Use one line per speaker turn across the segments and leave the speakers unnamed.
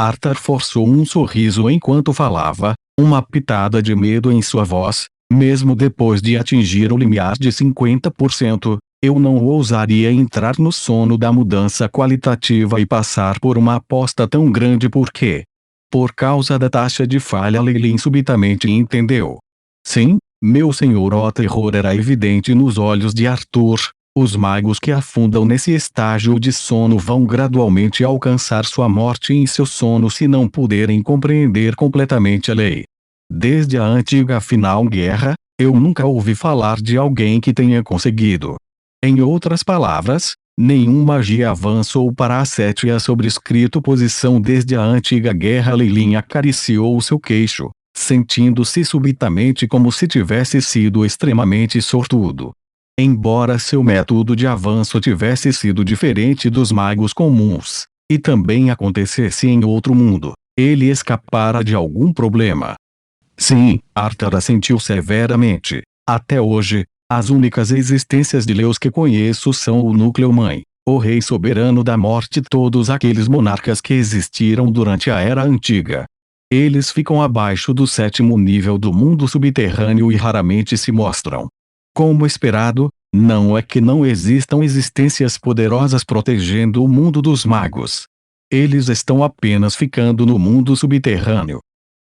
Arthur forçou um sorriso enquanto falava, uma pitada de medo em sua voz. Mesmo depois de atingir o limiar de 50%, eu não ousaria entrar no sono da mudança qualitativa e passar por uma aposta tão grande porque, por causa da taxa de falha, Leilin subitamente entendeu. Sim, meu senhor, o terror era evidente nos olhos de Arthur. Os magos que afundam nesse estágio de sono vão gradualmente alcançar sua morte em seu sono se não puderem compreender completamente a lei. Desde a antiga Final Guerra, eu nunca ouvi falar de alguém que tenha conseguido. Em outras palavras, nenhuma magia avançou para a sétima sobrescrito posição desde a antiga guerra. Leilin acariciou seu queixo, sentindo-se subitamente como se tivesse sido extremamente sortudo. Embora seu método de avanço tivesse sido diferente dos magos comuns, e também acontecesse em outro mundo, ele escapara de algum problema. Sim, Arthur assentiu severamente. Até hoje, as únicas existências de Leus que conheço são o Núcleo-Mãe, o Rei Soberano da Morte e todos aqueles monarcas que existiram durante a Era Antiga. Eles ficam abaixo do 7º nível do mundo subterrâneo e raramente se mostram. Como esperado, não é que não existam existências poderosas protegendo o mundo dos magos. Eles estão apenas ficando no mundo subterrâneo.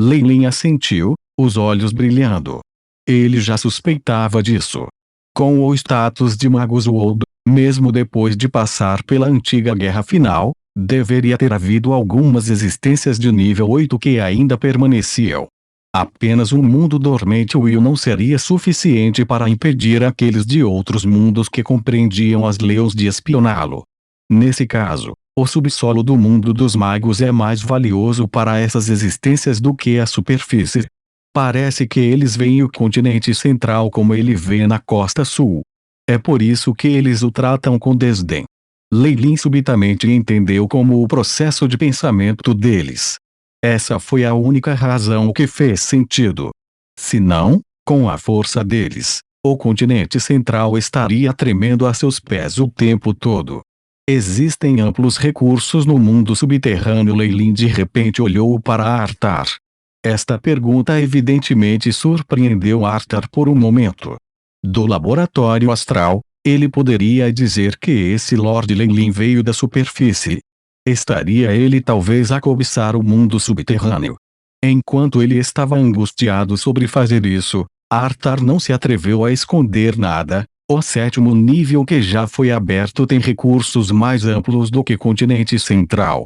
Leilin assentiu, os olhos brilhando. Ele já suspeitava disso. Com o status de Magus World, mesmo depois de passar pela antiga guerra final, deveria ter havido algumas existências de nível 8 que ainda permaneciam. Apenas um mundo dormente Will não seria suficiente para impedir aqueles de outros mundos que compreendiam as leis de espioná-lo. Nesse caso, o subsolo do mundo dos magos é mais valioso para essas existências do que a superfície. Parece que eles veem o continente central como ele vê na costa sul. É por isso que eles o tratam com desdém. Leilin subitamente entendeu como o processo de pensamento deles. Essa foi a única razão que fez sentido. Se não, com a força deles, o continente central estaria tremendo a seus pés o tempo todo. Existem amplos recursos no mundo subterrâneo. Leilin de repente olhou para Arthur. Esta pergunta evidentemente surpreendeu Arthur por um momento. Do laboratório astral, ele poderia dizer que esse Lord Leilin veio da superfície. Estaria ele talvez a cobiçar o mundo subterrâneo? Enquanto ele estava angustiado sobre fazer isso, Arthur não se atreveu a esconder nada. O 7º nível que já foi aberto tem recursos mais amplos do que o continente central.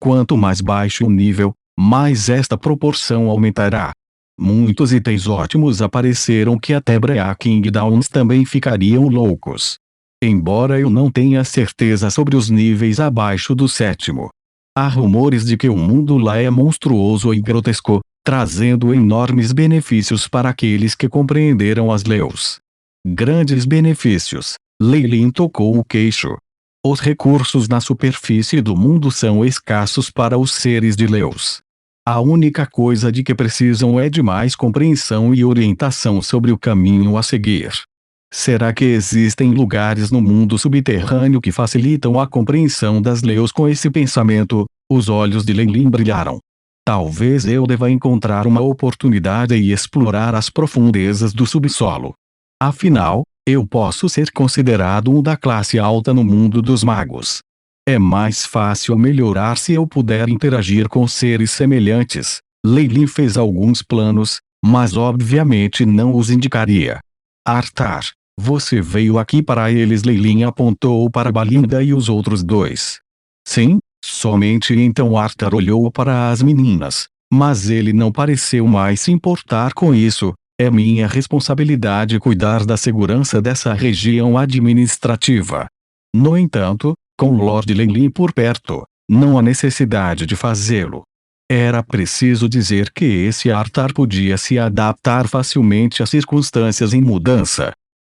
Quanto mais baixo o nível, mais esta proporção aumentará. Muitos itens ótimos apareceram que até Brea Kingdowns também ficariam loucos. Embora eu não tenha certeza sobre os níveis abaixo do 7º. Há rumores de que o mundo lá é monstruoso e grotesco, trazendo enormes benefícios para aqueles que compreenderam as leis. Grandes benefícios. Leilin tocou o queixo. Os recursos na superfície do mundo são escassos para os seres de leis. A única coisa de que precisam é de mais compreensão e orientação sobre o caminho a seguir. Será que existem lugares no mundo subterrâneo que facilitam a compreensão das leis? Com esse pensamento, os olhos de Leilin brilharam. Talvez eu deva encontrar uma oportunidade e explorar as profundezas do subsolo. Afinal, eu posso ser considerado um da classe alta no mundo dos magos. É mais fácil melhorar se eu puder interagir com seres semelhantes. Leilin fez alguns planos, mas obviamente não os indicaria. Arthur, você veio aqui para eles. Leilin apontou para Balinda e os outros dois. Sim, somente então Arthur olhou para as meninas, mas ele não pareceu mais se importar com isso. É minha responsabilidade cuidar da segurança dessa região administrativa. No entanto, com Lord Leilin por perto, não há necessidade de fazê-lo. Era preciso dizer que esse Arthur podia se adaptar facilmente a circunstâncias em mudança.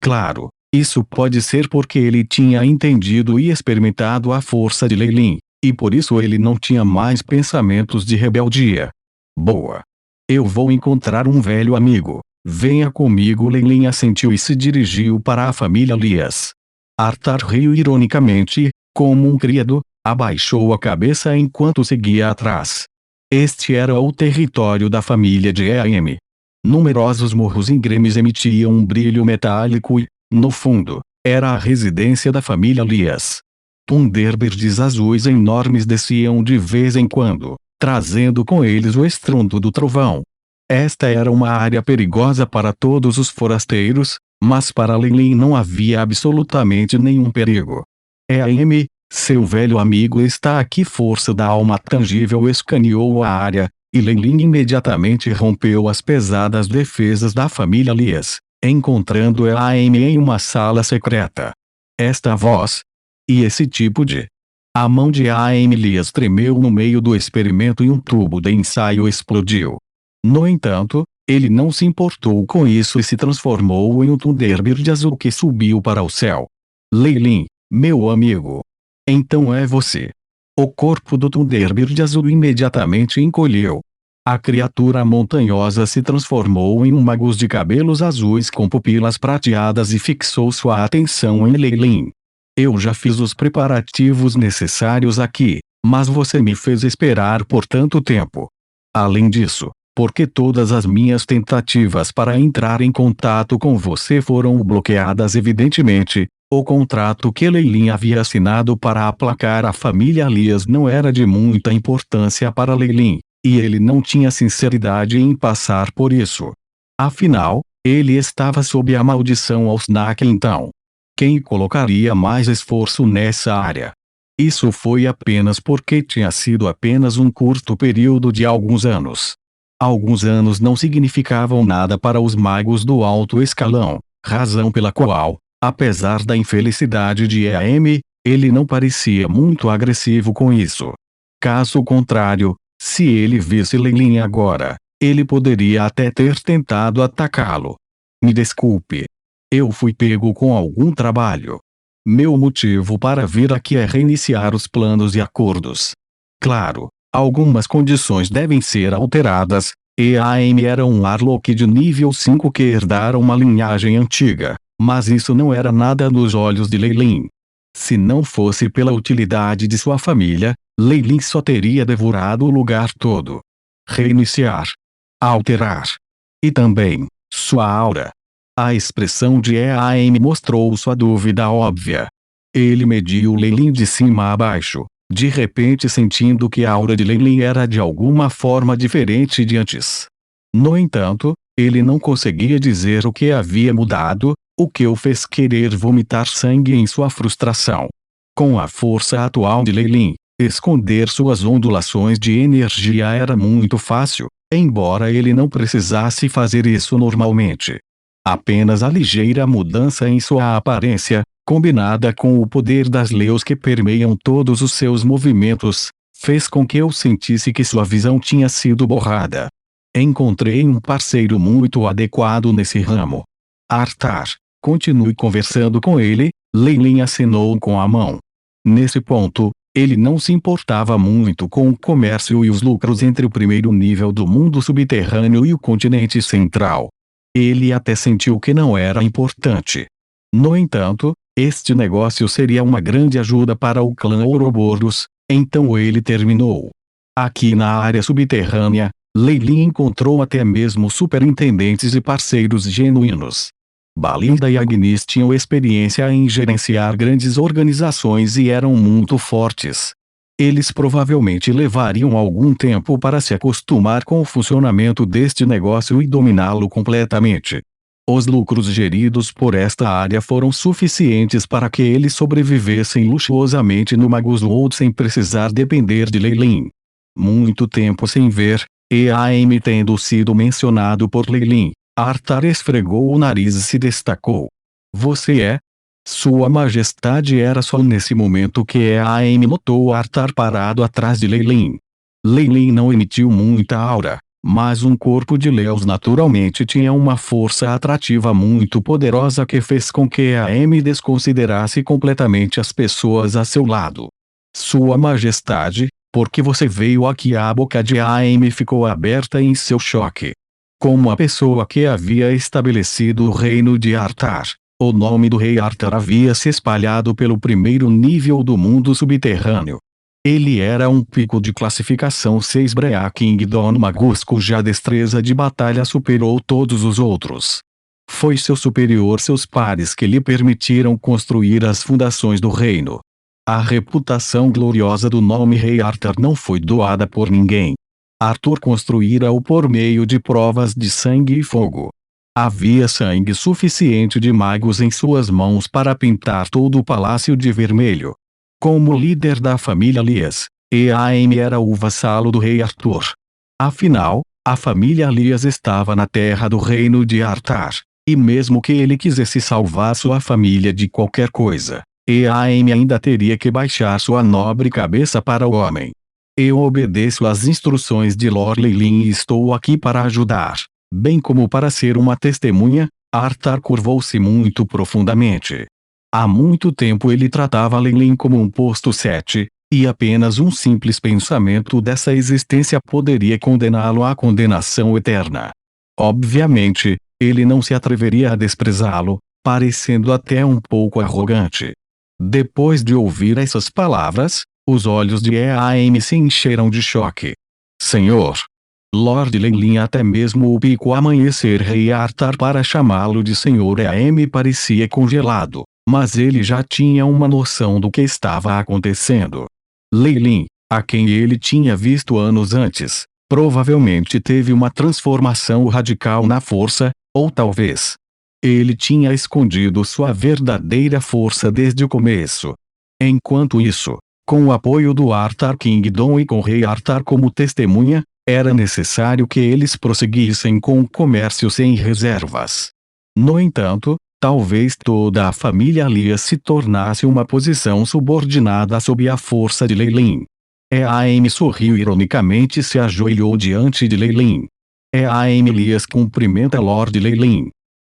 Claro, isso pode ser porque ele tinha entendido e experimentado a força de Leilin, e por isso ele não tinha mais pensamentos de rebeldia. Boa. Eu vou encontrar um velho amigo. Venha comigo. Leilin assentiu e se dirigiu para a família Lias. Arthur riu ironicamente e, como um criado, abaixou a cabeça enquanto seguia atrás. Este era o território da família de Eam. Numerosos morros íngremes emitiam um brilho metálico e, no fundo, era a residência da família Lias. Thunderbirds azuis enormes desciam de vez em quando, trazendo com eles o estrondo do trovão. Esta era uma área perigosa para todos os forasteiros, mas para Leilin não havia absolutamente nenhum perigo. Eam, seu velho amigo está aqui. Força da alma tangível escaneou a área, e Leilin imediatamente rompeu as pesadas defesas da família Lias, encontrando Eam em uma sala secreta. Esta voz, e esse tipo de... A mão de Eam Lias tremeu no meio do experimento e um tubo de ensaio explodiu. No entanto, ele não se importou com isso e se transformou em um Thunderbird azul que subiu para o céu. Leilin, meu amigo. Então é você. O corpo do Thunderbird azul imediatamente encolheu. A criatura montanhosa se transformou em um magus de cabelos azuis com pupilas prateadas e fixou sua atenção em Leilin. Eu já fiz os preparativos necessários aqui, mas você me fez esperar por tanto tempo. Além disso, porque todas as minhas tentativas para entrar em contato com você foram bloqueadas evidentemente, o contrato que Leilin havia assinado para aplacar a família Lias não era de muita importância para Leilin, e ele não tinha sinceridade em passar por isso. Afinal, ele estava sob a maldição Alsnak então. Quem colocaria mais esforço nessa área? Isso foi apenas porque tinha sido apenas um curto período de alguns anos. Alguns anos não significavam nada para os magos do alto escalão, razão pela qual, apesar da infelicidade de Eam, ele não parecia muito agressivo com isso. Caso contrário, se ele visse Leilin agora, ele poderia até ter tentado atacá-lo. Me desculpe. Eu fui pego com algum trabalho. Meu motivo para vir aqui é reiniciar os planos e acordos. Claro, algumas condições devem ser alteradas. Eam era um Arlok de nível 5 que herdara uma linhagem antiga, mas isso não era nada nos olhos de Leilin. Se não fosse pela utilidade de sua família, Leilin só teria devorado o lugar todo. Reiniciar. Alterar. E também, sua aura. A expressão de Eam mostrou sua dúvida óbvia. Ele mediu Leilin de cima a baixo, de repente sentindo que a aura de Leilin era de alguma forma diferente de antes. No entanto, ele não conseguia dizer o que havia mudado, o que o fez querer vomitar sangue em sua frustração. Com a força atual de Leilin, esconder suas ondulações de energia era muito fácil, embora ele não precisasse fazer isso normalmente. Apenas a ligeira mudança em sua aparência, combinada com o poder das leis que permeiam todos os seus movimentos, fez com que eu sentisse que sua visão tinha sido borrada. Encontrei um parceiro muito adequado nesse ramo. Arthar, continue conversando com ele, Leilin acenou com a mão. Nesse ponto, ele não se importava muito com o comércio e os lucros entre o primeiro nível do mundo subterrâneo e o continente central. Ele até sentiu que não era importante. No entanto, este negócio seria uma grande ajuda para o clã Ouroboros, então ele terminou. Aqui na área subterrânea, Leilin encontrou até mesmo superintendentes e parceiros genuínos. Balinda e Agnis tinham experiência em gerenciar grandes organizações e eram muito fortes. Eles provavelmente levariam algum tempo para se acostumar com o funcionamento deste negócio e dominá-lo completamente. Os lucros geridos por esta área foram suficientes para que eles sobrevivessem luxuosamente no Magus World sem precisar depender de Leilin. Muito tempo sem ver, Eam tendo sido mencionado por Leilin, Arthar esfregou o nariz e se destacou. Você é? Sua Majestade. Era só nesse momento que Eam notou Arthar parado atrás de Leilin. Leilin não emitiu muita aura, mas um corpo de leões naturalmente tinha uma força atrativa muito poderosa que fez com que Eam desconsiderasse completamente as pessoas a seu lado. Sua Majestade, por que você veio aqui? A boca de Eam ficou aberta em seu choque. Como a pessoa que havia estabelecido o reino de Arthar, o nome do rei Arthar havia se espalhado pelo primeiro nível do mundo subterrâneo. Ele era um pico de classificação 6 Brea Kingdom Magus cuja destreza de batalha superou todos os outros. Foi seu superior seus pares que lhe permitiram construir as fundações do reino. A reputação gloriosa do nome Rei Arthur não foi doada por ninguém. Arthur construíra-o por meio de provas de sangue e fogo. Havia sangue suficiente de magos em suas mãos para pintar todo o palácio de vermelho. Como líder da família Lias, Eaim era o vassalo do rei Arthur. Afinal, a família Lias estava na terra do reino de Arthur, e mesmo que ele quisesse salvar sua família de qualquer coisa, Eaim ainda teria que baixar sua nobre cabeça para o homem. Eu obedeço às instruções de Lord Leilin e estou aqui para ajudar, bem como para ser uma testemunha. Arthur curvou-se muito profundamente. Há muito tempo ele tratava Leilin como um posto 7, e apenas um simples pensamento dessa existência poderia condená-lo à condenação eterna. Obviamente, ele não se atreveria a desprezá-lo, parecendo até um pouco arrogante. Depois de ouvir essas palavras, os olhos de Eaim se encheram de choque. Senhor! Lord Leilin até mesmo o pico amanhecer Rei Arthur para chamá-lo de Senhor Eaim parecia congelado, mas ele já tinha uma noção do que estava acontecendo. Leilin, a quem ele tinha visto anos antes, provavelmente teve uma transformação radical na força, ou talvez ele tinha escondido sua verdadeira força desde o começo. Enquanto isso, com o apoio do Arthur Kingdom e com Rei Arthur como testemunha, era necessário que eles prosseguissem com o comércio sem reservas. No entanto, talvez toda a família Lias se tornasse uma posição subordinada sob a força de Leilin. Eaim sorriu ironicamente e se ajoelhou diante de Leilin. Eaim Lias cumprimenta Lord Leilin.